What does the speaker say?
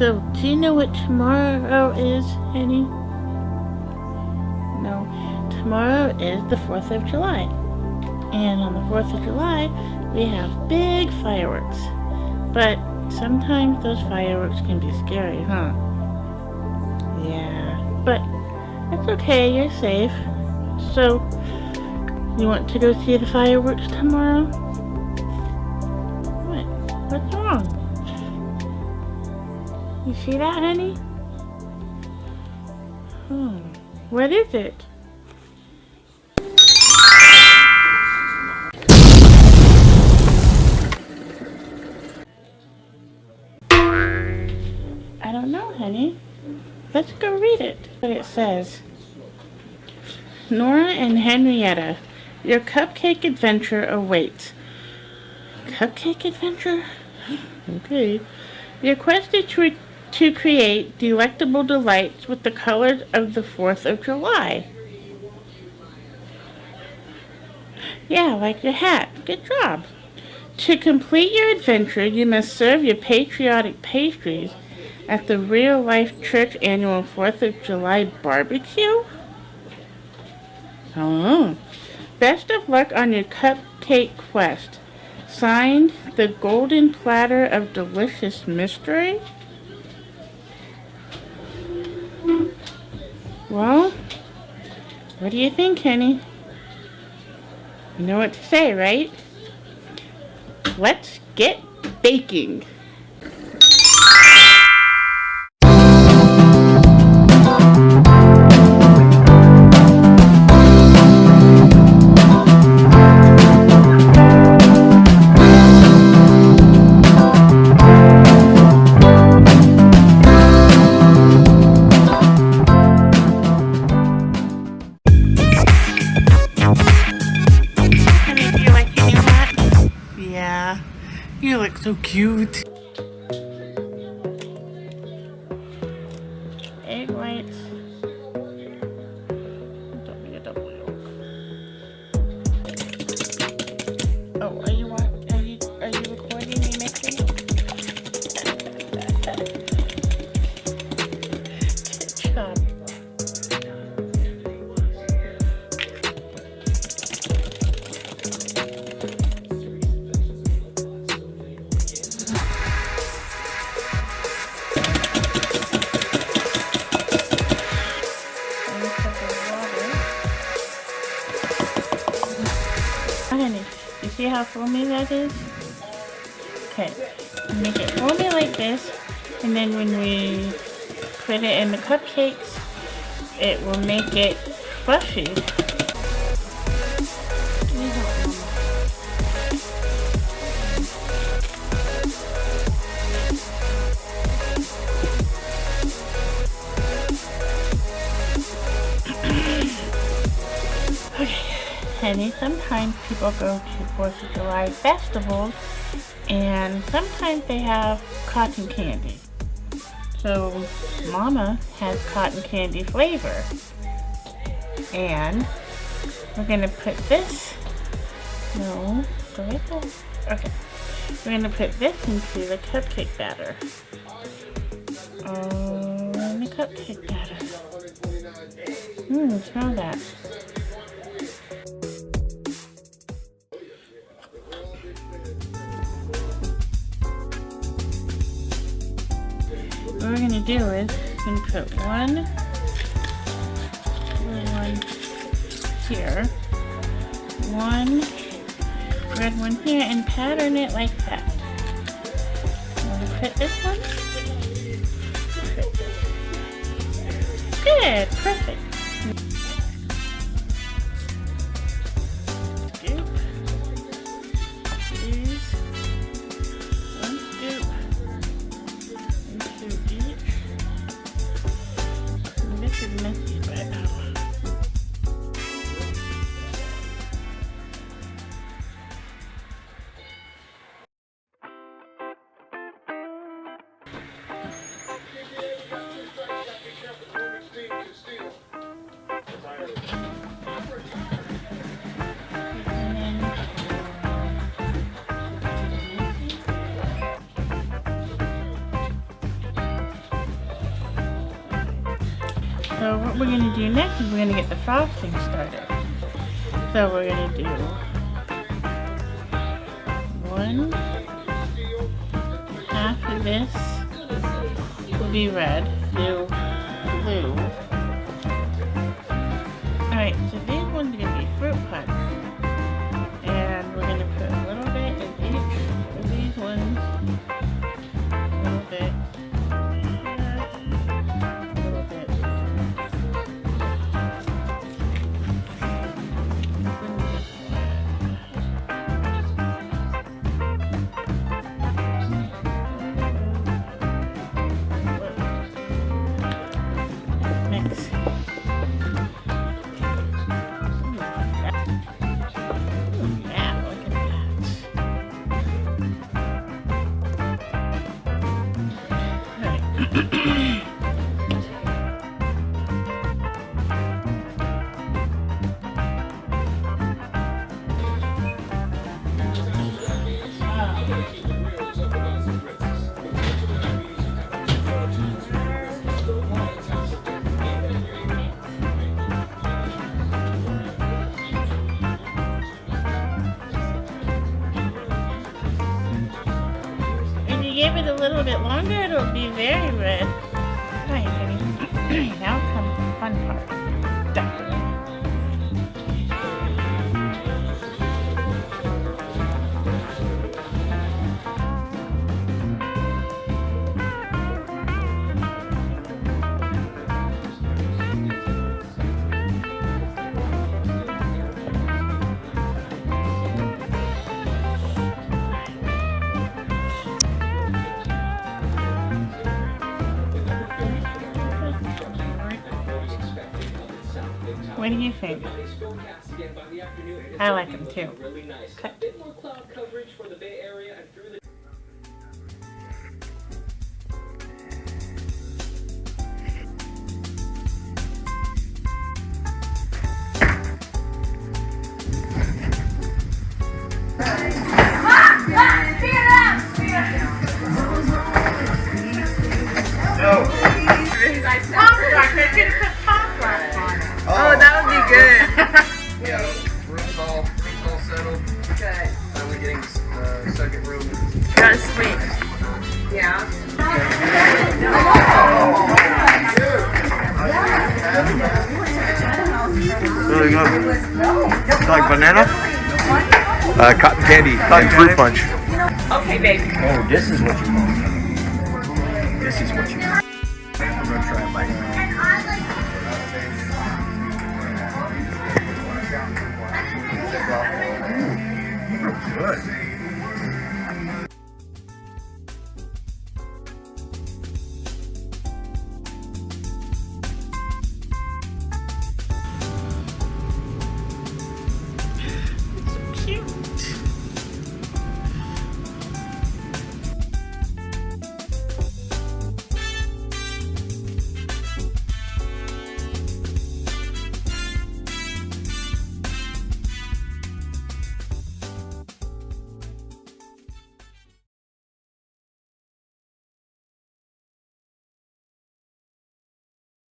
So, do you know what tomorrow is, Henny? No. Tomorrow is the 4th of July. And on the 4th of July, we have big fireworks. But sometimes those fireworks can be scary, huh? Yeah. But it's okay, you're safe. So, you want to go see the fireworks tomorrow? What? What's wrong? You see that, honey? What is it? I don't know, honey. Let's go read it. What it says. Nora and Henrietta, your cupcake adventure awaits. Cupcake adventure? Okay. Your quest is to create delectable delights with the colors of the 4th of July. Yeah, like your hat. Good job. To complete your adventure, you must serve your patriotic pastries at the real-life church annual 4th of July barbecue? Oh. Best of luck on your cupcake quest. Signed, the golden platter of delicious mystery. Well, what do you think, Henny? You know what to say, right? Let's get baking. You look so cute. Egg whites. Don't be a double yolk. Oh, are you recording me mixing it? Good job. Honey, you see how foamy that is? Okay, make it foamy like this, and then when we put it in the cupcakes, it will make it fluffy. Henny, sometimes people go to 4th of July festivals and sometimes they have cotton candy. So Mama has cotton candy flavor. And we're going to put this, no, go right there. Okay. We're going to put this into the cupcake batter. In the cupcake batter. Smell that. What we're going to do is we're going to put one here, one red one here, and pattern it like that. I'm going to put this one. Good, perfect. Scoop these, one scoop into each. And this is messy, but So what we're going to do next is we're going to get the frosting started. So we're going to do one half of this will be red, blue. Alright, so these ones are going to be fruit punch. And we're going to put a little bit in each of these ones. A little bit. Give it a little bit longer, it'll be very red. Alright, honey. Now comes the fun part. Decorating. What do you think? I like them too. Okay. Oh, that would be good. Yeah, room's all settled. Good. Finally getting the second room. That's sweet. Yeah. Really good. Like banana? Cotton candy. Cotton fruit punch. Okay, baby. Oh, this is what you want. This is what you want. I'm gonna try a bite. Good.